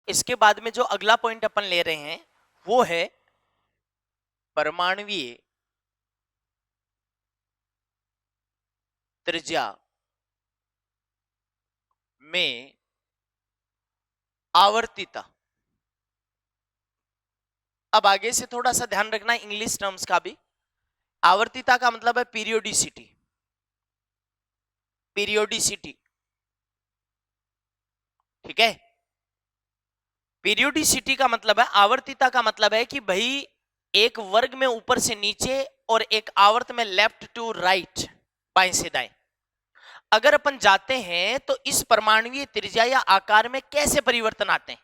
इसके बाद में जो अगला पॉइंट अपन ले रहे हैं वो है परमाणुवीय त्रिज्या में आवर्तिता। अब आगे से थोड़ा सा ध्यान रखना इंग्लिश टर्म्स का भी। आवर्तिता का मतलब है पीरियोडिसिटी। पीरियोडिसिटी, ठीक है। पीरियोडिसिटी का मतलब है, आवर्तिता का मतलब है कि भाई एक वर्ग में ऊपर से नीचे और एक आवर्त में लेफ्ट टू राइट, बाएं से दाएं। अगर अपन जाते हैं तो इस परमाणुवीय त्रिज्या या आकार में कैसे परिवर्तन आते हैं,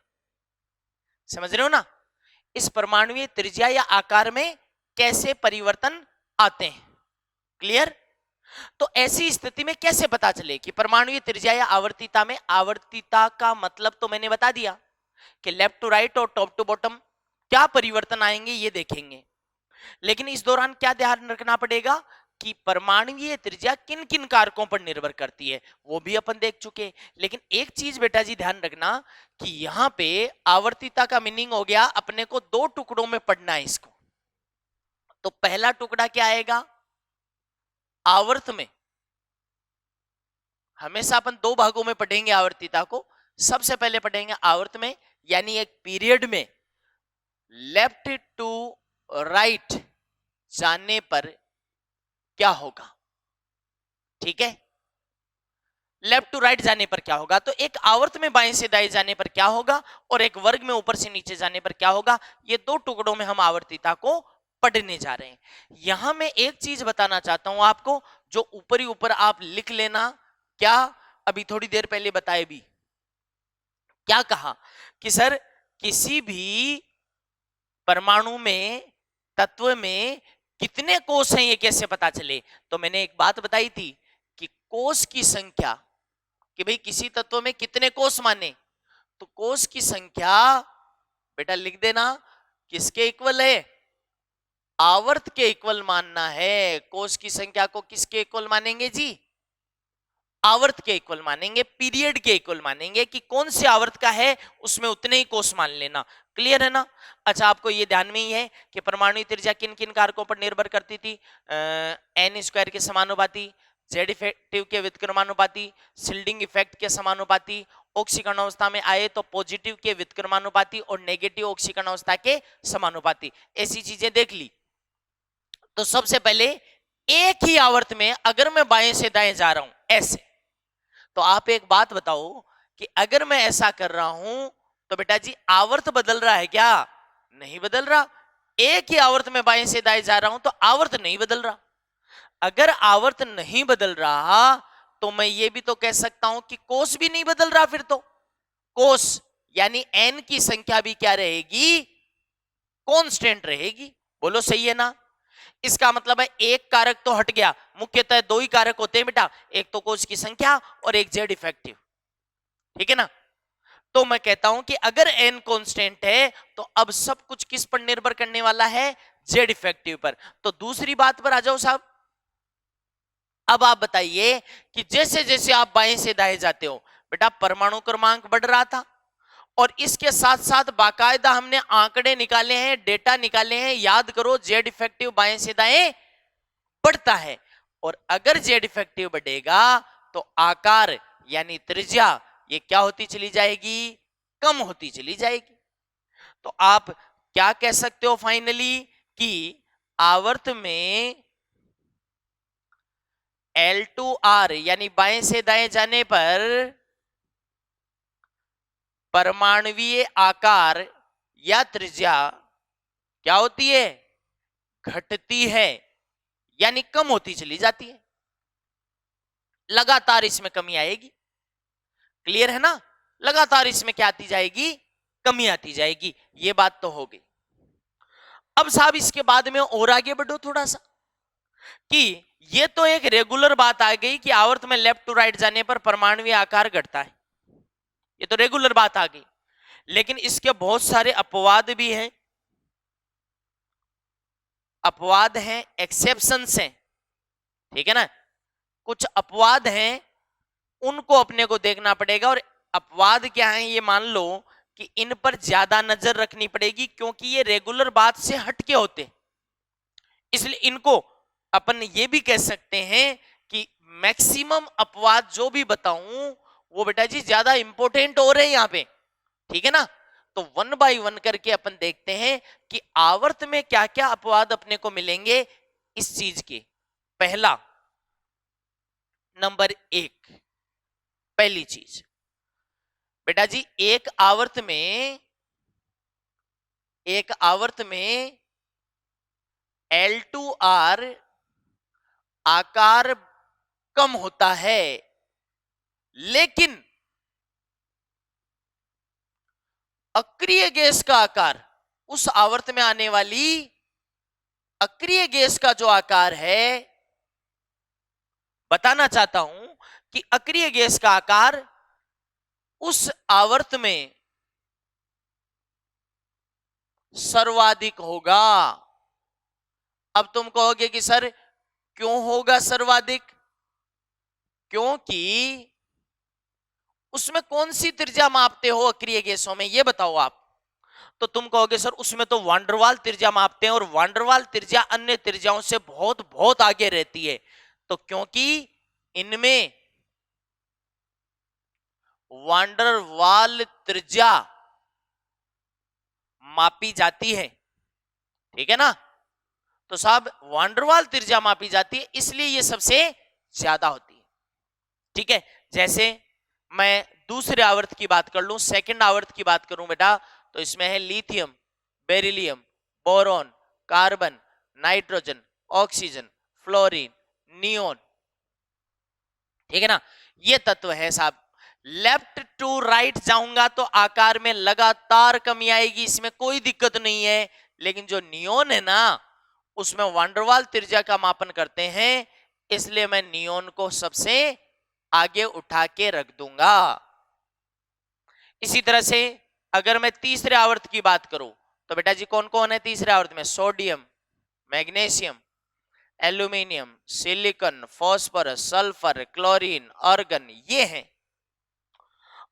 समझ रहे हो ना। इस परमाणुवीय त्रिज्या या आकार में कैसे परिवर्तन आते हैं, क्लियर। तो ऐसी स्थिति में कैसे पता चले कि परमाणुवीय त्रिज्या या आवर्तिता में, आवर्तिता का मतलब तो मैंने बता दिया कि लेफ्ट टू राइट और टॉप टू बॉटम क्या परिवर्तन आएंगे ये देखेंगे। लेकिन इस दौरान क्या ध्यान रखना पड़ेगा कि परमाणुवीय त्रिज्या किन किन कारकों पर निर्भर करती है वो भी अपन देख चुके। लेकिन एक चीज बेटा जी ध्यान रखना कि यहां पे आवर्तिता का मीनिंग हो गया अपने को दो टुकड़ों में पढ़ना है इसको। तो पहला टुकड़ा क्या आएगा, आवर्त में हमेशा अपन दो भागों में पढ़ेंगे आवर्तिता को। सबसे पहले पढ़ेंगे आवर्त में, यानी एक पीरियड में लेफ्ट टू राइट जाने पर क्या होगा, ठीक है। लेफ्ट टू राइट जाने पर क्या होगा, तो एक आवर्त में बाएं से दाएं जाने पर क्या होगा और एक वर्ग में ऊपर से नीचे जाने पर क्या होगा। ये दो टुकड़ों में हम आवर्तिता को पढ़ने जा रहे हैं। यहां मैं एक चीज बताना चाहता हूं आपको, जो ऊपर ही ऊपर आप लिख लेना। क्या, अभी थोड़ी देर पहले बताए भी, क्या कहा कि सर किसी भी परमाणु में, तत्व में कितने कोष हैं ये कैसे पता चले। तो मैंने एक बात बताई थी कि कोष की संख्या, कि भाई किसी तत्व में कितने कोष माने, तो कोष की संख्या बेटा लिख देना किसके इक्वल है, आवर्त के इक्वल मानना है। कोष की संख्या को किसके इक्वल मानेंगे जी, आवर्त के इक्वल मानेंगे, पीरियड के इक्वल मानेंगे कि कौन से आवर्त का है उसमें उतने ही कोष मान लेना, क्लियर है ना। अच्छा, आपको ये ध्यान में ही है कि परमाणु त्रिज्या किन किन कारकों पर निर्भर करती थी, एन स्क्वायर के समानुपाती, जेड इफेक्टिव के व्युत्क्रमानुपाती, शिल्डिंग इफेक्ट के समानुपाती, ऑक्सीकरण अवस्था में आए तो पॉजिटिव के व्युत्क्रमानुपाती और नेगेटिव ऑक्सीकरण अवस्था के समानुपाती। ऐसी चीजें देख ली। तो सबसे पहले एक ही आवर्त में अगर मैं बाएं से दाएं जा रहा हूं ऐसे, तो आप एक बात बताओ कि अगर मैं ऐसा कर रहा हूं तो बेटा जी आवर्त बदल रहा है क्या, नहीं बदल रहा। एक ही आवर्त में बाएं से दाएं जा रहा हूं तो आवर्त नहीं बदल रहा। अगर आवर्त नहीं बदल रहा तो मैं ये भी तो कह सकता हूं कि कोष भी नहीं बदल रहा। फिर तो कोष यानी एन की संख्या भी क्या रहेगी, कांस्टेंट रहेगी। बोलो सही है ना। इसका मतलब है एक कारक तो हट गया, मुख्यतः दो ही कारक होते हैं बेटा, एक तो कोष की संख्या और एक जेड इफेक्टिव, ठीक है ना। तो मैं कहता हूं कि अगर एन कांस्टेंट है तो अब सब कुछ किस पर निर्भर करने वाला है, जेड इफेक्टिव पर। तो दूसरी बात पर आ जाओ साहब। अब आप बताइए कि जैसे जैसे आप बाएं से दाएं जाते हो बेटा परमाणु क्रमांक बढ़ रहा था, और इसके साथ साथ बाकायदा हमने आंकड़े निकाले हैं, डेटा निकाले हैं। याद करो जेड इफेक्टिव बाएं से दाएं बढ़ता है, और अगर जेड इफेक्टिव बढ़ेगा तो आकार यानी त्रिज्या ये क्या होती चली जाएगी, कम होती चली जाएगी। तो आप क्या कह सकते हो फाइनली कि आवर्त में L2R यानी बाएं से दाएं जाने पर परमाणुवीय आकार या त्रिज्या क्या होती है, घटती है, यानी कम होती चली जाती है। लगातार इसमें कमी आएगी, क्लियर है ना। लगातार इसमें क्या आती जाएगी, कमी आती जाएगी। ये बात तो हो गई। अब साहब इसके बाद में और आगे बढ़ो थोड़ा सा, कि ये तो एक रेगुलर बात आ गई कि आवर्त में लेफ्ट टू राइट जाने पर परमाणुवीय आकार घटता है, ये तो रेगुलर बात आ गई। लेकिन इसके बहुत सारे अपवाद भी हैं, अपवाद हैं, एक्सेप्शंस हैं, ठीक है ना। कुछ अपवाद हैं, उनको अपने को देखना पड़ेगा। और अपवाद क्या है, ये मान लो कि इन पर ज्यादा नजर रखनी पड़ेगी क्योंकि ये रेगुलर बात से हटके होते, इसलिए इनको अपन ये भी कह सकते हैं कि मैक्सिमम अपवाद जो भी बताऊं वो बेटा जी ज्यादा इंपॉर्टेंट हो रहे हैं यहां पे, ठीक है ना। तो वन बाय वन करके अपन देखते हैं कि आवर्त में क्या क्या अपवाद अपने को मिलेंगे इस चीज के। पहला, नंबर 1, पहली चीज बेटा जी, एक आवर्त में L2R आकार कम होता है, लेकिन अक्रिय गैस का आकार, उस आवर्त में आने वाली अक्रिय गैस का जो आकार है, बताना चाहता हूं कि अक्रिय गैस का आकार उस आवर्त में सर्वाधिक होगा। अब तुम कहोगे कि सर क्यों होगा सर्वाधिक? क्योंकि उसमें कौन सी त्रिज्या मापते हो अक्रिय गैसों में, ये बताओ आप। तो तुम कहोगे सर उसमें तो वांडरवाल त्रिज्या मापते हैं और वांडरवाल त्रिज्या अन्य त्रिज्याओं से बहुत बहुत आगे रहती है। तो क्योंकि इनमें वांडरवाल त्रिज्या मापी जाती है, ठीक है ना। तो साहब वांडरवाल त्रिज्या मापी जाती है, इसलिए ये सबसे ज्यादा होती है, ठीक है। जैसे मैं दूसरे आवर्त की बात कर लूं, सेकंड आवर्त की बात करूं बेटा, तो इसमें है lithium, beryllium, boron, carbon, nitrogen, oxygen, fluorine, neon, ठीक है ना। ये तत्व है साहब। लेफ्ट टू राइट जाऊंगा तो आकार में लगातार कमी आएगी, इसमें कोई दिक्कत नहीं है। लेकिन जो नियोन है ना, उसमें वांडरवाल त्रिज्या का मापन करते हैं, इसलिए मैं नियोन को सबसे आगे उठा के रख दूंगा। इसी तरह से अगर मैं तीसरे आवर्त की बात करूं तो बेटा जी कौन कौन है तीसरे आवर्त में? Sodium, magnesium, aluminium, silicon, phosphorus, sulphur, chlorine, argon, ये हैं।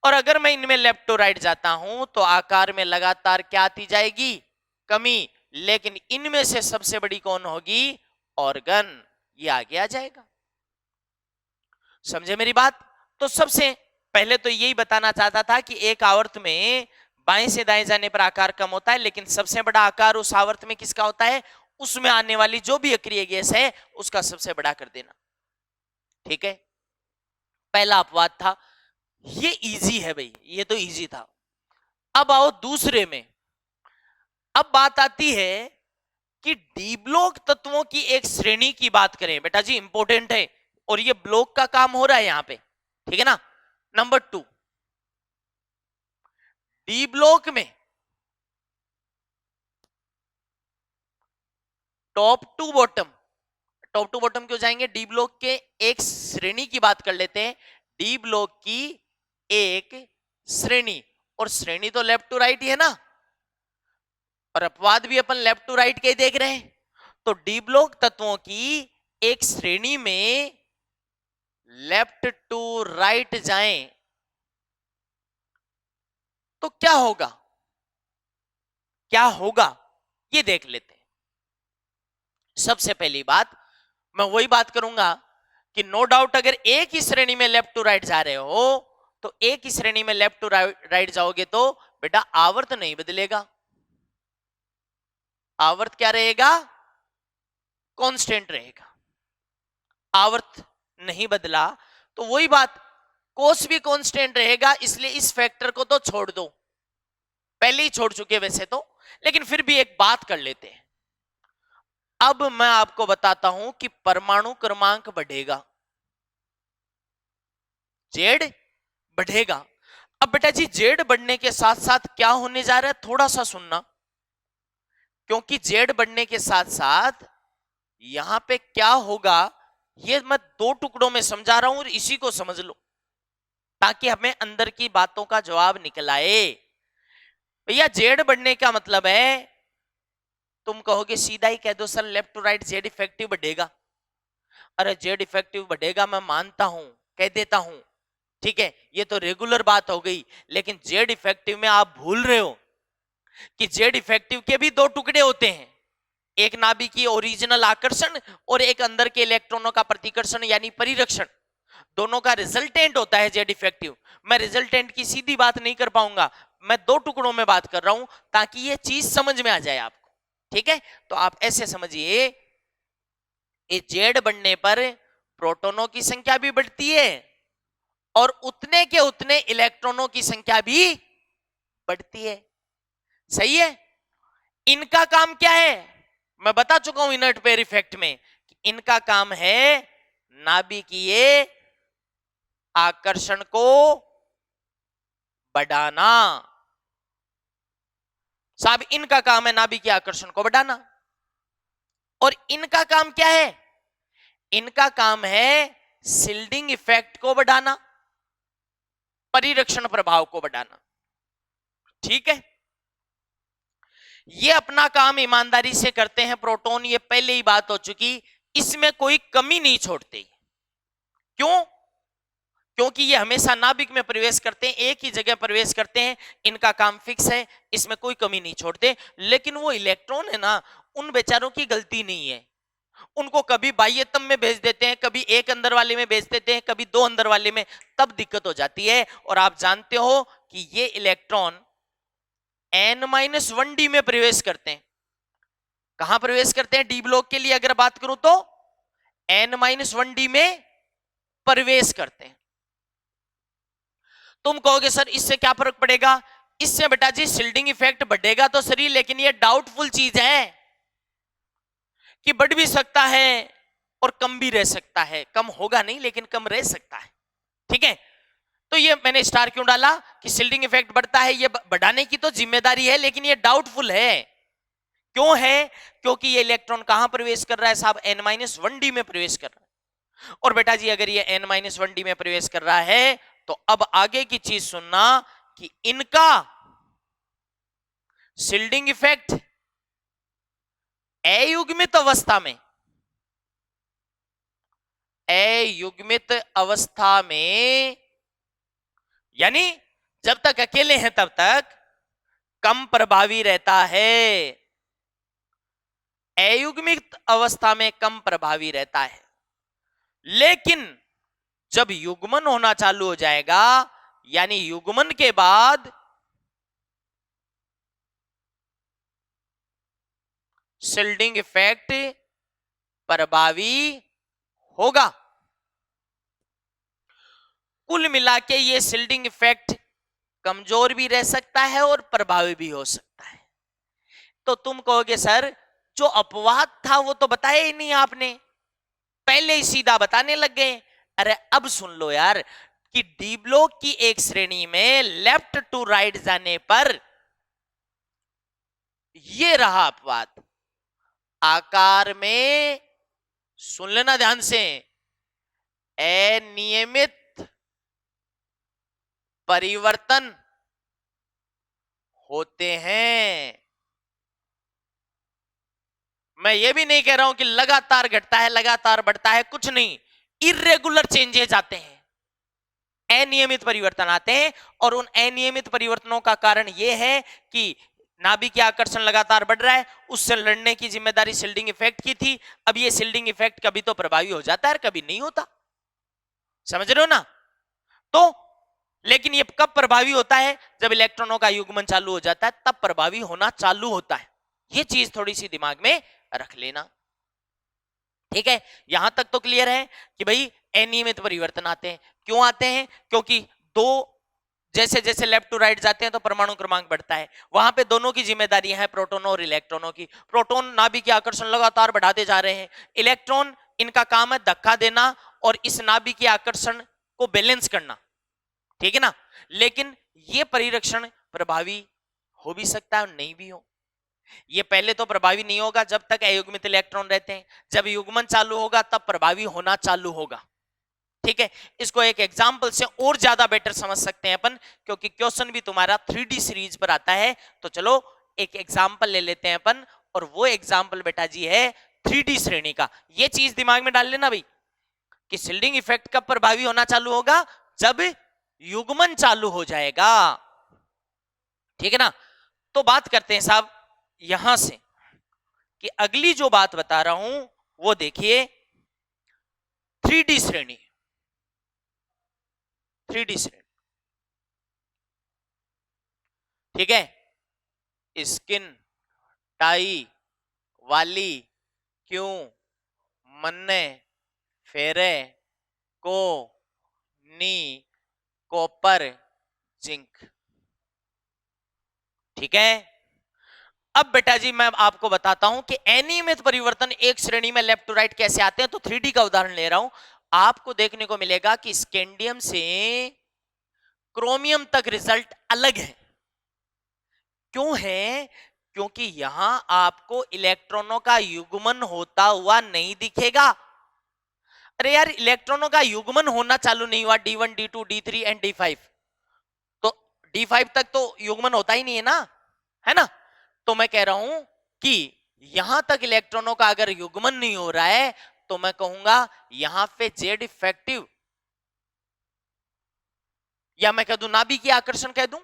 और अगर मैं इनमें लेफ्ट टू राइट जाता हूं तो आकार में लगातार क्या आती जाएगी? कमी। लेकिन इनमें से सबसे बड़ी कौन होगी? ऑर्गन, ये आगे आ जाएगा। समझे मेरी बात? तो सबसे पहले तो यही बताना चाहता था कि एक आवर्त में बाएं से दाएं जाने पर आकार कम होता है, लेकिन सबसे बड़ा आकार उस आवर्त में किसका होता है? उसमें आने वाली जो भी अक्रिय गैस है उसका सबसे बड़ा कर देना, ठीक है। पहला अपवाद था, ये इजी है भाई, ये तो इजी था। अब आओ दूसरे में। अब बात आती है कि डी ब्लॉक तत्वों की एक श्रेणी की बात करें, बेटा जी इंपॉर्टेंट है, और ये ब्लॉक का काम हो रहा है यहां पे, ठीक है ना। नंबर 2, डी ब्लॉक में टॉप टू बॉटम क्यों जाएंगे? डी ब्लॉक के एक श्रेणी की बात कर लेते हैं, डी ब्लॉक की एक श्रेणी, और श्रेणी तो लेफ्ट टू राइट ही है ना, और अपवाद भी अपन लेफ्ट टू राइट के देख रहे हैं। तो डी ब्लॉक तत्वों की एक श्रेणी में लेफ्ट टू राइट जाएं तो क्या होगा? क्या होगा ये देख लेते हैं। सबसे पहली बात मैं वही बात करूंगा कि नो डाउट अगर एक ही श्रेणी में लेफ्ट टू राइट जा रहे हो तो एक ही श्रेणी में लेफ्ट टू राइट जाओगे तो बेटा आवर्त नहीं बदलेगा। आवर्त क्या रहेगा? कांस्टेंट रहेगा। आवर्त नहीं बदला तो वही बात, कोस भी कांस्टेंट रहेगा, इसलिए इस फैक्टर को तो छोड़ दो, पहले ही छोड़ चुके वैसे तो, लेकिन फिर भी एक बात कर लेते हैं। अब मैं आपको बताता हूं कि परमाणु क्रमांक बढ़ेगा, जेड बढ़ेगा। अब बेटा जी जेड बढ़ने के साथ साथ क्या होने जा रहा है, थोड़ा सा सुनना, क्योंकि जेड बढ़ने के साथ साथ यहां पे क्या होगा ये मैं 2 टुकड़ों में समझा रहा हूं, और इसी को समझ लो ताकि हमें अंदर की बातों का जवाब निकल आए। भैया जेड बढ़ने का मतलब है, तुम कहोगे सीधा ही कह दो sir left to right Z effective बढ़ेगा। अरे जेड इफेक्टिव बढ़ेगा मैं मानता हूं, कह देता हूं, ठीक है, ये तो रेगुलर बात हो गई, लेकिन जेड इफेक्टिव में आप भूल रहे हो कि जेड इफेक्टिव के भी दो टुकड़े होते हैं, एक नाभिकीय ओरिजिनल आकर्षण और एक अंदर के इलेक्ट्रॉनों का प्रतिकर्षण यानी परिरक्षण। दोनों का रिजल्टेंट होता है जेड इफेक्टिव। मैं रिजल्टेंट की सीधी बात नहीं कर पाऊंगा, मैं दो टुकड़ों में बात कर रहा हूं ताकि ये चीज समझ में आ जाए आपको। ठीक है, तो आप ऐसे समझिए, ये जेड बढ़ने पर प्रोटॉनों की संख्या भी बढ़ती है और उतने के उतने इलेक्ट्रॉनों की संख्या भी बढ़ती है। सही है। इनका काम क्या है, मैं बता चुका हूं इनर्ट पेयर इफेक्ट में कि इनका काम है नाभिकीय आकर्षण को बढ़ाना। साहब इनका काम है नाभिकीय आकर्षण को बढ़ाना। और इनका काम क्या है, इनका काम है शिल्डिंग इफेक्ट को बढ़ाना, परिरक्षण प्रभाव को बढ़ाना। ठीक है, ये अपना काम ईमानदारी से करते हैं प्रोटॉन, ये पहले ही बात हो चुकी, इसमें कोई कमी नहीं छोड़ते। क्यों? क्योंकि ये हमेशा नाभिक में प्रवेश करते हैं, एक ही जगह प्रवेश करते हैं, इनका काम फिक्स है, इसमें कोई कमी नहीं छोड़ते। लेकिन वो इलेक्ट्रॉन है ना, उन बेचारों की गलती नहीं है, उनको कभी बाह्यतम में भेज देते हैं, कभी एक अंदर वाले में भेज देते हैं, कभी दो अंदर वाले में, तब दिक्कत हो जाती है। और आप जानते हो कि ये इलेक्ट्रॉन n-1d में प्रवेश करते हैं। कहां प्रवेश करते हैं डी ब्लॉक के लिए अगर बात करूं तो n-1d में प्रवेश करते हैं। तुम कहोगे सर इससे क्या फर्क पड़ेगा, इससे बेटा जी शिल्डिंग इफेक्ट बढ़ेगा तो सही, लेकिन ये डाउटफुल चीज है कि बढ़ भी सकता है और कम भी रह सकता है। कम होगा नहीं लेकिन कम रह सकता है। ठीक है, तो ये मैंने स्टार क्यों डाला कि शिल्डिंग इफेक्ट बढ़ता है, ये बढ़ाने की तो जिम्मेदारी है, लेकिन ये डाउटफुल है। क्यों है? क्योंकि ये इलेक्ट्रॉन कहां प्रवेश कर रहा है साहब, n-1d में प्रवेश कर रहा है। और बेटा जी अगर ये n-1d में प्रवेश कर रहा है तो अब आगे की चीज सुनना कि इनका शिल्डिंग इफेक्ट अयुग्मित अवस्था में, अयुग्मित अवस्था में यानी जब तक अकेले हैं तब तक कम प्रभावी रहता है, अयुग्मित अवस्था में कम प्रभावी रहता है। लेकिन जब युग्मन होना चालू हो जाएगा, यानी युग्मन के बाद शिल्डिंग इफेक्ट प्रभावी होगा। कुल मिला के ये शिल्डिंग इफेक्ट कमजोर भी रह सकता है और प्रभावी भी हो सकता है। तो तुम कहोगे सर जो अपवाद था वो तो बताया ही नहीं आपने, पहले ही सीधा बताने लग गए। अरे अब सुन लो यार कि डी ब्लॉक की एक श्रेणी में लेफ्ट टू राइट जाने पर ये रहा अपवाद, आकार में सुन लेना ध्यान से, अनियमित परिवर्तन होते हैं। मैं ये भी नहीं कह रहा हूं कि लगातार घटता है लगातार बढ़ता है, कुछ नहीं, इरेगुलर चेंजेस आते हैं, अनियमित परिवर्तन आते हैं। और उन अनियमित परिवर्तनों का कारण यह है कि नाभिकीय आकर्षण लगातार बढ़ रहा है, उससे लड़ने की जिम्मेदारी शिल्डिंग इफेक्ट की थी। अब ये शिल्डिंग इफेक्ट कभी तो प्रभावी हो जाता है कभी नहीं होता, समझ रहे हो ना। तो लेकिन ये कब प्रभावी होता है, जब इलेक्ट्रॉनों का युग्मन चालू हो जाता है तब प्रभावी होना चालू होता है। ये चीज थोड़ी सी दिमाग में रख लेना। ठीक है, यहां तक तो क्लियर है कि भाई अनियमित परिवर्तन आते हैं। क्यों आते हैं? क्योंकि दो जैसे जैसे लेफ्ट टू राइट जाते हैं तो परमाणु क्रमांक बढ़ता है, वहां पे दोनों की जिम्मेदारी है प्रोटोनों और इलेक्ट्रॉनों की। प्रोटोन नाभिकीय आकर्षण लगातार बढ़ाते जा रहे हैं, इलेक्ट्रॉन इनका काम है धक्का देना और इस नाभिकीय आकर्षण को बैलेंस करना। ठीक है ना, लेकिन ये परिरक्षण प्रभावी हो भी सकता है और नहीं भी हो। ये पहले तो प्रभावी नहीं होगा जब तक अयुग्मित इलेक्ट्रॉन रहते हैं, जब युग्मन चालू होगा तब प्रभावी होना चालू होगा। ठीक है, इसको एक एग्जांपल से और ज्यादा बेटर समझ सकते हैं अपन, क्योंकि क्वेश्चन भी तुम्हारा 3D सीरीज पर आता है। तो चलो एक एग्जांपल ले लेते हैं अपन, और वो एग्जांपल बेटा जी है 3D श्रेणी का। ये चीज दिमाग में डाल लेना भाई कि शिल्डिंग इफेक्ट कब प्रभावी होना चालू होगा, जब युग्मन चालू हो जाएगा। ठीक है ना। तो बात करते हैं साहब यहां से कि अगली जो बात बता रहा हूं वो देखिए 3D श्रेणी। 3D श्रेणी, ठीक है। स्किन, टाई, वाली, क्यों, मन्ने, फेरे, को, नी, कॉपर, जिंक। ठीक है। अब बेटा जी मैं आपको बताता हूं कि अनियमित परिवर्तन एक श्रेणी में लेफ्ट टू राइट कैसे आते हैं। तो 3D का उदाहरण ले रहा हूं। आपको देखने को मिलेगा कि स्कैंडियम से क्रोमियम तक रिजल्ट अलग है। क्यों है? क्योंकि यहां आपको इलेक्ट्रॉनों का युग्मन होता हुआ नहीं दिखेगा। अरे यार, इलेक्ट्रॉनों का युग्मन होना चालू नहीं हुआ D1 D2 D3 and D5। तो D5 तक तो युग्मन होता ही नहीं है ना, है ना। तो मैं कह रहा हूं कि यहां तक इलेक्ट्रॉनों का अगर युग्मन नहीं हो रहा है तो मैं कहूंगा यहां पे जेड इफेक्टिव, या मैं कह दूं नाभिकीय आकर्षण कह दूं।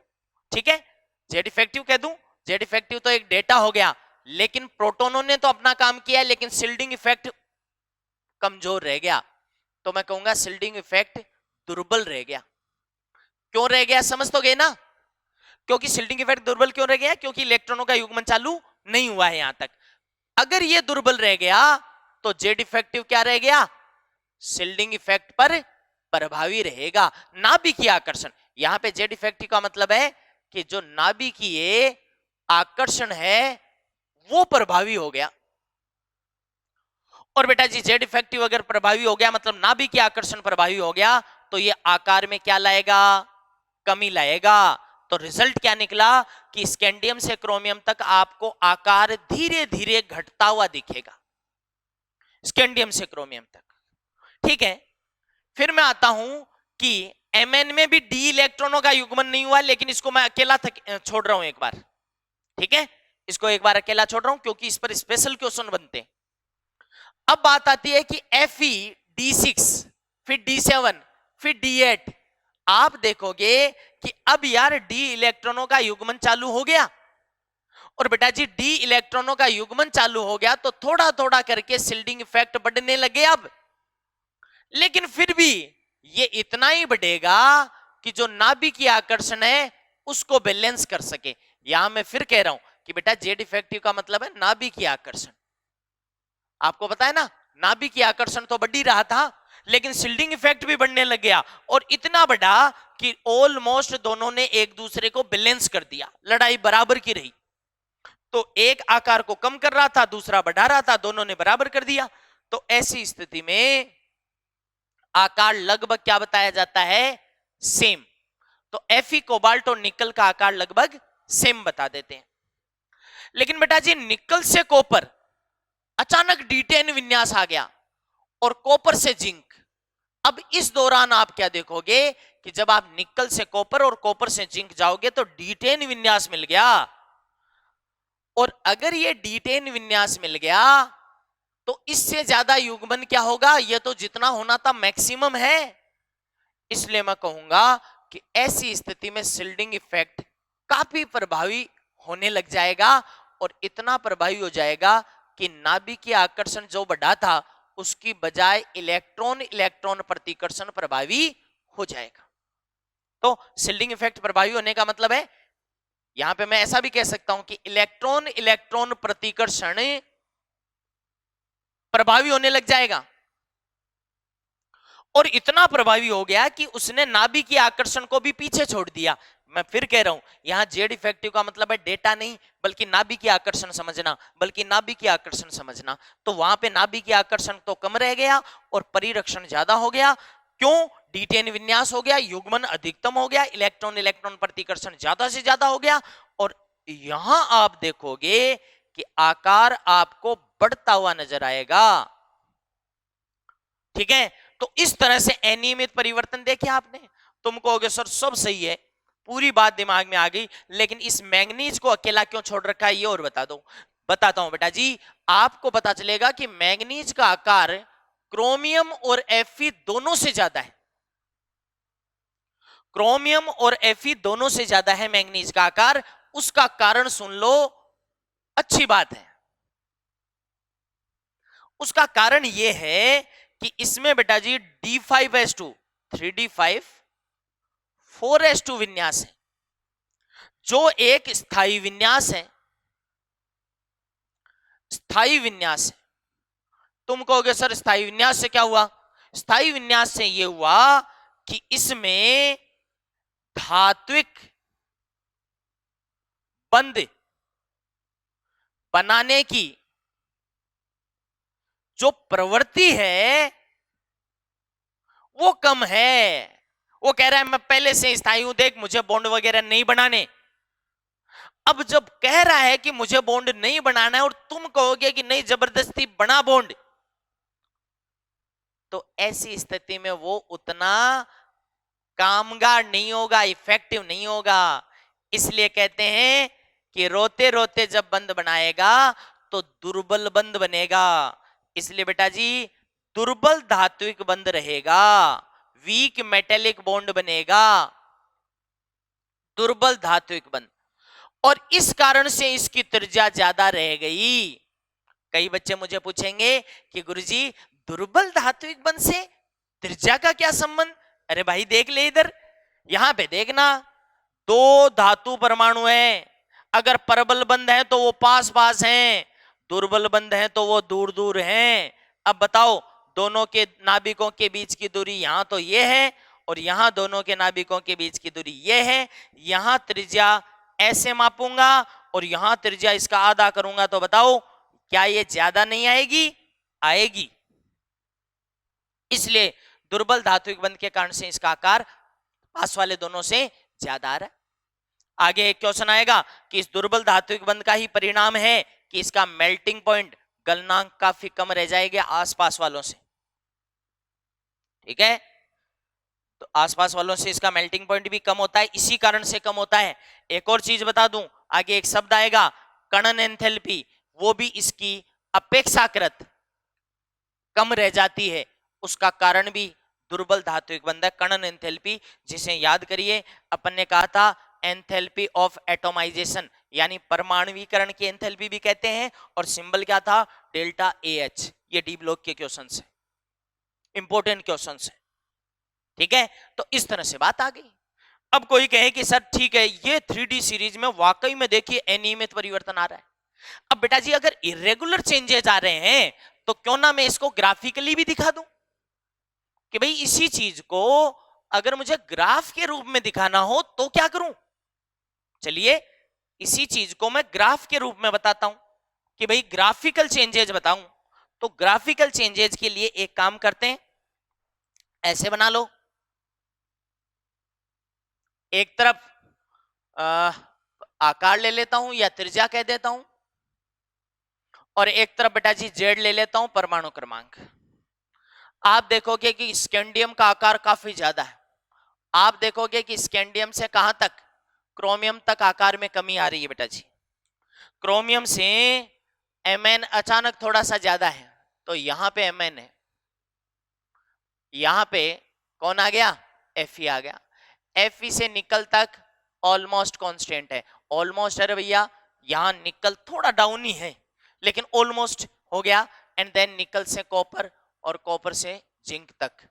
ठीक है, जेड इफेक्टिव कह दूं। जेड इफेक्टिव तो एक डेटा हो गया, लेकिन प्रोटोनों ने तो अपना काम किया है, लेकिन शिल्डिंग इफेक्ट कमजोर रह गया। तो मैं कहूंगा शिल्डिंग इफेक्ट दुर्बल रह गया। क्यों रह गया समझ तो गए ना। क्योंकि शिल्डिंग इफेक्ट दुर्बल क्यों रह गया? क्योंकि इलेक्ट्रॉनों का युग्मन चालू नहीं हुआ है यहां तक। अगर ये दुर्बल रह गया तो जेड इफेक्टिव क्या रह गया? शिल्डिंग इफेक्ट पर प्रभावी रहेगा। नाभिकीय आकर्षण, यहां पे जेड इफेक्टिव का मतलब है कि जो नाभिकीय आकर्षण है वो प्रभावी हो गया। और बेटा जी जेड इफेक्टिव अगर प्रभावी हो गया मतलब नाभिकीय आकर्षण प्रभावी हो गया तो ये आकार में क्या लाएगा? कमी लाएगा। तो रिजल्ट क्या निकला कि स्कैंडियम से क्रोमियम तक आपको आकार धीरे धीरे घटता हुआ दिखेगा, स्कैंडियम से क्रोमियम तक। ठीक है, फिर मैं आता हूं कि Mn में भी डी इलेक्ट्रॉनों का युग्मन नहीं हुआ, लेकिन इसको मैं अकेला छोड़ रहा हूं एक बार। ठीक है, इसको एक बार अकेला छोड़ रहा हूं क्योंकि इस पर स्पेशल क्वेश्चन बनते हैं। अब बात आती है कि Fe D6 फिर D7 फिर D8। आप देखोगे कि अब यार डी इलेक्ट्रॉनों का युग्मन चालू हो गया, और बेटा जी डी इलेक्ट्रॉनों का युग्मन चालू हो गया तो थोड़ा थोड़ा करके शिल्डिंग इफेक्ट बढ़ने लगे अब। लेकिन फिर भी ये इतना ही बढ़ेगा कि जो नाभिकीय आकर्षण है उसको बैलेंस कर सके। यहां मैं फिर कह रहा हूं कि बेटा जेड इफेक्टिव का मतलब है नाभिकीय आकर्षण। आपको पता है ना, नाभिकीय आकर्षण तो बढ़ ही रहा था, लेकिन शिल्डिंग इफेक्ट भी बढ़ने लग गया, और इतना बढ़ा कि ऑलमोस्ट दोनों ने एक दूसरे को बैलेंस कर दिया, लड़ाई बराबर की रही। तो एक आकार को कम कर रहा था, दूसरा बढ़ा रहा था, दोनों ने बराबर कर दिया। तो ऐसी स्थिति में आकार लगभग क्या बताया जाता है? सेम। तो Fe कोबाल्ट और निकल का आकार लगभग सेम बता देते हैं। लेकिन बेटा जी निकल से कॉपर अचानक D10 विन्यास आ गया और कॉपर से जिंक। अब इस दौरान आप क्या देखोगे कि जब आप निकल से कॉपर और कॉपर से जिंक जाओगे तो D10 विन्यास मिल गया। और अगर ये D10 विन्यास मिल गया तो इससे ज्यादा युग्मन क्या होगा? ये तो जितना होना था मैक्सिमम है। इसलिए मैं कहूंगा कि ऐसी स्थिति में शिल्डिंग इफेक्ट काफी प्रभावी होने लग जाएगा, और इतना प्रभावी हो जाएगा कि नाभिकीय आकर्षण जो बढ़ा था उसकी बजाय इलेक्ट्रॉन इलेक्ट्रॉन प्रतिकर्षण प्रभावी हो जाएगा। तो शिल्डिंग इफेक्ट प्रभावी होने का मतलब है, यहां पे मैं ऐसा भी कह सकता हूं कि इलेक्ट्रॉन इलेक्ट्रॉन प्रतिकर्षण प्रभावी होने लग जाएगा, और इतना प्रभावी हो गया कि उसने नाभिकीय आकर्षण को भी पीछे छोड़ दिया। मैं फिर कह रहा हूं यहां जेड इफेक्टिव का मतलब है डेटा नहीं बल्कि नाभिकीय आकर्षण समझना, बल्कि नाभिकीय आकर्षण समझना। तो वहां पे नाभिकीय आकर्षण तो कम रह गया और परिरक्षण ज्यादा हो गया। क्यों? D10 विन्यास हो गया, युग्मन अधिकतम हो गया, इलेक्ट्रॉन इलेक्ट्रॉन प्रतिकर्षण ज्यादा से ज्यादा हो गया, और यहां आप देखोगे कि आकार आपको बढ़ता हुआ नजर आएगा। ठीक है, तो इस तरह से अनियमित परिवर्तन देखे आपने। तुम कहोगे सर सब सही है, पूरी बात दिमाग में आ गई, लेकिन इस मैंगनीज को अकेला क्यों छोड़ रखा है ये और बता दो। बताता हूं बेटा जी, आपको पता चलेगा कि मैंगनीज का आकार क्रोमियम और Fe दोनों से ज्यादा है। क्रोमियम और Fe दोनों से ज्यादा है मैंगनीज का आकार। उसका कारण सुन लो, अच्छी बात है। उसका कारण यह है कि इसमें बेटा जी D5S2 3D5 4S2 विन्यास है, जो एक स्थायी विन्यास है। स्थायी विन्यास है। तुम कहोगे सर स्थायी विन्यास से क्या हुआ? स्थायी विन्यास से यह हुआ कि इसमें धात्विक बंध बनाने की जो प्रवृत्ति है वो कम है। वो कह रहा है मैं पहले से स्थायी हूं, देख मुझे बॉन्ड वगैरह नहीं बनाने। अब जब कह रहा है कि मुझे बॉन्ड नहीं बनाना है और तुम कहोगे कि नहीं जबरदस्ती बना बॉन्ड, तो ऐसी स्थिति में वो उतना कामगार नहीं होगा, इफेक्टिव नहीं होगा। इसलिए कहते हैं कि रोते रोते जब बंध बनाएगा तो दुर्बल बंध बनेगा। इसलिए बेटा जी दुर्बल धात्विक बंध रहेगा, वीक मेटेलिक बॉन्ड बनेगा, दुर्बल धात्विक बंध। और इस कारण से इसकी त्रिज्या ज्यादा रह गई। कई बच्चे मुझे पूछेंगे कि गुरुजी दुर्बल धात्विक बंध से त्रिज्या का क्या संबंध? अरे भाई देख ले इधर, यहां पे देखना, दो धातु परमाणु हैं। अगर प्रबल बंध है तो वो पास पास हैं, दुर्बल बंध है तो वो दूर दूर हैं। अब बताओ दोनों के नाभिकों के बीच की दूरी यहां तो ये है और यहां दोनों के नाभिकों के बीच की दूरी ये है। यहां त्रिज्या ऐसे मापूंगा और यहां त्रिज्या इसका आधा करूंगा, तो बताओ क्या ये ज्यादा नहीं आएगी? आएगी। इसलिए दुर्बल धात्विक बंध के कारण से इसका आकार पास वाले दोनों से ज्यादा आ रहा है। आगे एक क्वेश्चन आएगा कि इस दुर्बल धात्विक बंध का ही परिणाम है कि इसका मेल्टिंग पॉइंट, गलनांक काफी कम रह जाएगा आसपास वालों से। ठीक है, तो आसपास वालों से इसका मेल्टिंग पॉइंट भी कम होता है, इसी कारण से कम होता है। एक और चीज बता दूं, आगे एक शब्द आएगा कणन एंथैल्पी, वो भी इसकी अपेक्षाकृत कम रह जाती है। उसका कारण भी दुर्बल धात्विक बंध है, कणन एंथैल्पी, जिसे याद करिए अपन ने कहा था एंथैल्पी ऑफ एटोमाइजेशन, यानी परमाणुवीकरण की एंथैल्पी भी कहते हैं, और सिंबल क्या था? Delta AH। ये डी ब्लॉक के क्वेश्चंस है, इंपॉर्टेंट क्वेश्चंस है। ठीक है, तो इस तरह से बात आ गई। अब कोई कहे कि सर ठीक है ये 3D सीरीज में वाकई में देखिए अनियमित परिवर्तन आ रहा है। अब बेटा जी अगर इरेगुलर चेंजेस आ रहे हैं तो क्यों ना मैं इसको ग्राफिकली भी दिखा दूं कि भाई इसी चीज को अगर मुझे ग्राफ के रूप में दिखाना हो तो क्या करूं? चलिए इसी चीज को मैं ग्राफ के रूप में बताता हूं कि भाई ग्राफिकल चेंजेस बताऊं। तो ग्राफिकल चेंजेस के लिए एक काम करते हैं, ऐसे बना लो, एक तरफ आकार ले लेता हूं या त्रिज्या कह देता हूं, और एक तरफ बेटा जी जेड ले लेता हूं परमाणु क्रमांक। आप देखोगे कि स्कैंडियम का आकार काफी ज्यादा है। आप देखोगे कि स्कैंडियम से कहां तक? क्रोमियम तक आकार में कमी आ रही है बेटा जी। क्रोमियम से Mn अचानक थोड़ा सा ज्यादा है, तो यहां पे Mn है, यहां पे कौन आ गया? Fe आ गया। Fe से निकल तक ऑलमोस्ट कांस्टेंट है। ऑलमोस्ट, अरे भैया यहां निकल थोड़ा डाउन ही है लेकिन ऑलमोस्ट हो गया। एंड देन निकल से कॉपर और कॉपर से जिंक तक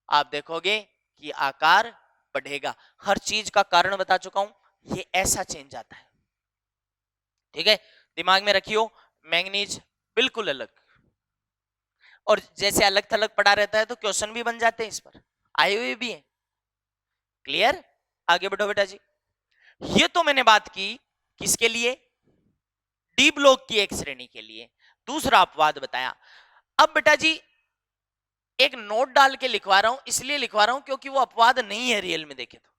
आप देखोगे कि आकार बढ़ेगा। हर चीज का कारण बता चुका हूं, ये ऐसा चेंज आता है। ठीक है, दिमाग में रखियो, मैंगनीज बिल्कुल अलग, और जैसे अलग थलग पड़ा रहता है तो क्वेश्चन भी बन जाते हैं, इस पर आए हुए भी हैं। क्लियर? आगे बढ़ो बेटा जी। ये तो मैंने बात की किसके लिए? डी ब्लॉक की एक श्रेणी के लिए। दूसरा अपवाद बताया। अब बेटा जी एक नोट डाल के लिखवा रहा हूं, इसलिए लिखवा रहा हूं क्योंकि वो अपवाद नहीं है रियल में देखे तो।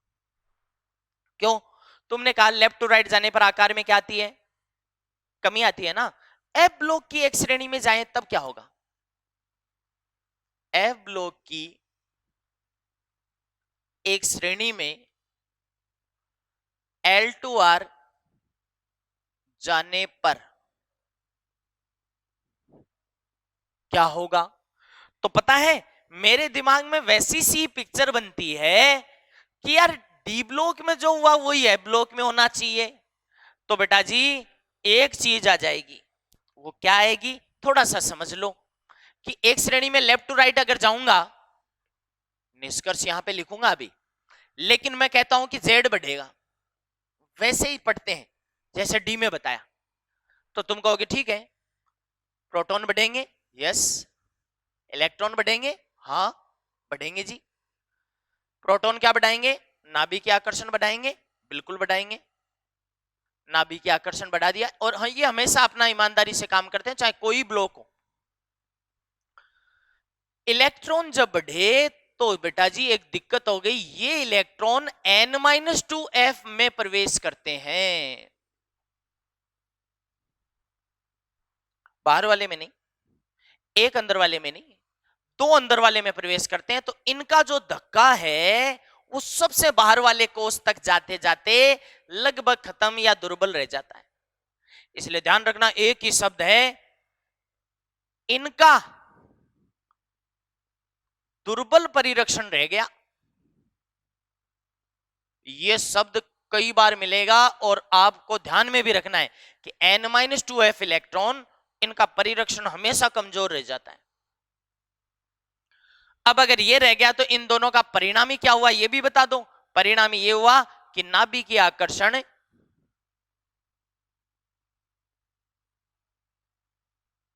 क्यों? तुमने कहा लेफ्ट टू राइट जाने पर आकार में क्या आती है? कमी आती है ना। एफ ब्लॉक की एक श्रेणी में जाएं तब क्या होगा? एफ ब्लॉक की एक श्रेणी में L2R जाने पर क्या होगा? तो पता है मेरे दिमाग में वैसी सी पिक्चर बनती है कि यार डी ब्लॉक में जो हुआ वही ए ब्लॉक में होना चाहिए। तो बेटा जी एक चीज आ जाएगी, वो क्या आएगी, थोड़ा सा समझ लो कि एक श्रेणी में लेफ्ट टू राइट अगर जाऊंगा, निष्कर्ष यहां पे लिखूंगा अभी, लेकिन मैं कहता हूं कि जेड बढ़ेगा, वैसे ही पढ़ते हैं जैसे डी में बताया, तो तुम कहोगे ठीक है, प्रोटॉन बढ़ेंगे, यस, इलेक्ट्रॉन बढ़ेंगे, हाँ बढ़ेंगे जी। प्रोटॉन क्या बढ़ाएंगे, नाभिक के आकर्षण बढ़ाएंगे, बिल्कुल बढ़ाएंगे, नाभिक के आकर्षण बढ़ा दिया। और हाँ, ये हमेशा अपना ईमानदारी से काम करते हैं चाहे कोई ब्लॉक हो। इलेक्ट्रॉन जब बढ़े तो बेटा जी एक दिक्कत हो गई, ये इलेक्ट्रॉन n-2f में प्रवेश करते हैं, बाहर वाले में नहीं, एक अंदर वाले में नहीं, दो अंदर वाले में प्रवेश करते हैं। तो इनका जो धक्का है वो सबसे बाहर वाले कोष तक जाते जाते लगभग खत्म या दुर्बल रह जाता है। इसलिए ध्यान रखना, एक ही शब्द है, इनका दुर्बल परिरक्षण रह गया। यह शब्द कई बार मिलेगा और आपको ध्यान में भी रखना है कि n-2f इलेक्ट्रॉन, इनका परिरक्षण हमेशा कमजोर रह जाता है। अब अगर ये रह गया तो इन दोनों का परिणामी क्या हुआ ये भी बता दो। परिणामी ये हुआ कि नाभिकीय आकर्षण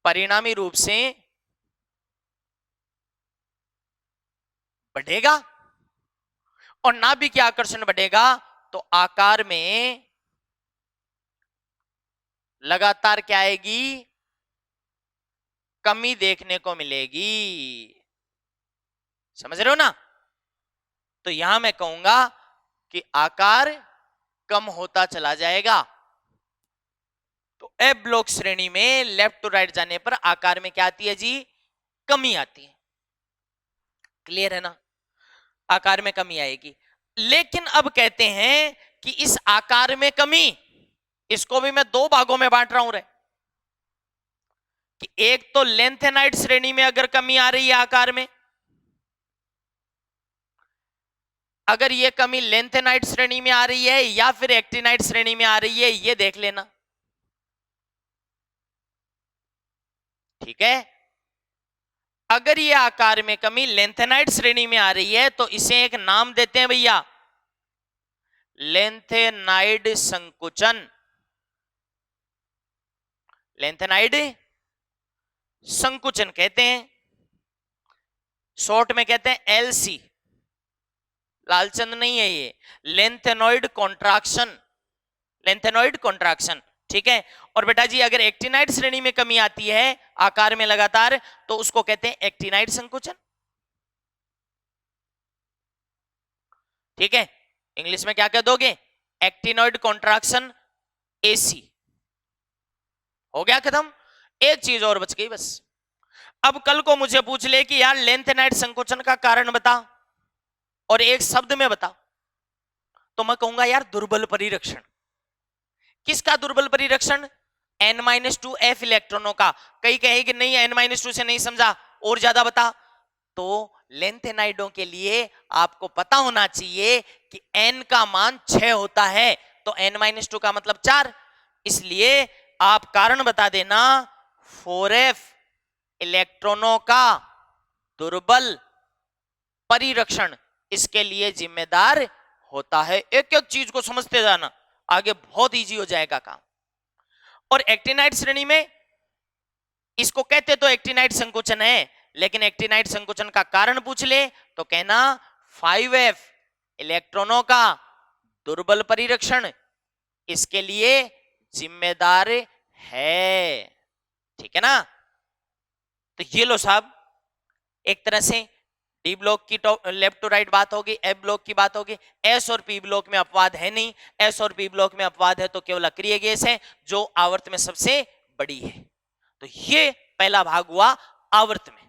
परिणामी रूप से बढ़ेगा, और नाभिकीय आकर्षण बढ़ेगा तो आकार में लगातार क्या आएगी, कमी देखने को मिलेगी। समझ रहे हो ना? तो यहां मैं कहूंगा कि आकार कम होता चला जाएगा। तो ए ब्लॉक श्रेणी में लेफ्ट टू राइट जाने पर आकार में क्या आती है जी, कमी आती है। क्लियर है ना? आकार में कमी आएगी। लेकिन अब कहते हैं कि इस आकार में कमी, इसको भी मैं दो भागों में बांट रहा हूं रे, कि एक तो लेंथेनाइड श्रेणी में अगर कमी आ रही है आकार में, अगर ये कमी लेंथेनाइड श्रेणी में आ रही है या फिर एक्टिनाइड श्रेणी में आ रही है, ये देख लेना। ठीक है? अगर ये आकार में कमी लेंथेनाइड श्रेणी में आ रही है तो इसे एक नाम देते हैं भैया, लेंथेनाइड संकुचन। लेंथेनाइड संकुचन कहते हैं, शॉर्ट में कहते हैं एलसी। लालचंद नहीं है ये, लेंथेनॉइड कॉन्ट्रैक्शन, लेंथेनॉइड कॉन्ट्रैक्शन। ठीक है? और बेटा जी अगर एक्टिनाइड श्रेणी में कमी आती है आकार में लगातार तो उसको कहते हैं एक्टिनाइड संकुचन। ठीक है? इंग्लिश में क्या कह दोगे, एक्टिनॉइड कॉन्ट्रैक्शन, एसी। हो गया खत्म। एक चीज और बच गई बस। अब कल को मुझे पूछ ले कि यार लेंथेनाइड संकोचन का कारण बता और एक शब्द में बता, तो मैं कहूंगा यार दुर्बल परिरक्षण। किसका दुर्बल परिरक्षण? n-2f इलेक्ट्रॉनों का। कई कहे कि नहीं n-2 से नहीं समझा, और ज्यादा बता। तो लेंथेनाइडों के लिए आपको पता होना चाहिए कि n का मान 6 होता है, तो n-2 का मतलब 4। इसलिए आप कारण बता देना, 4f इलेक्ट्रॉनों का दुर्बल परिरक्षण इसके लिए जिम्मेदार होता है। एक एक चीज को समझते जाना, आगे बहुत इजी हो जाएगा काम। और एक्टिनाइड श्रेणी में इसको कहते तो एक्टिनाइड संकोचन है, लेकिन एक्टिनाइड संकोचन का कारण पूछ ले तो कहना 5f इलेक्ट्रॉनों का दुर्बल परिरक्षण इसके लिए जिम्मेदार है। ठीक है ना? तो ये लो साहब, एक तरह से डी ब्लॉक की लेफ्ट टू राइट बात होगी, एफ ब्लॉक की बात होगी। एस और पी ब्लॉक में अपवाद है नहीं, एस और पी ब्लॉक में अपवाद है तो केवल अक्रिय गैस है जो आवर्त में सबसे बड़ी है। तो ये पहला भाग हुआ आवर्त में।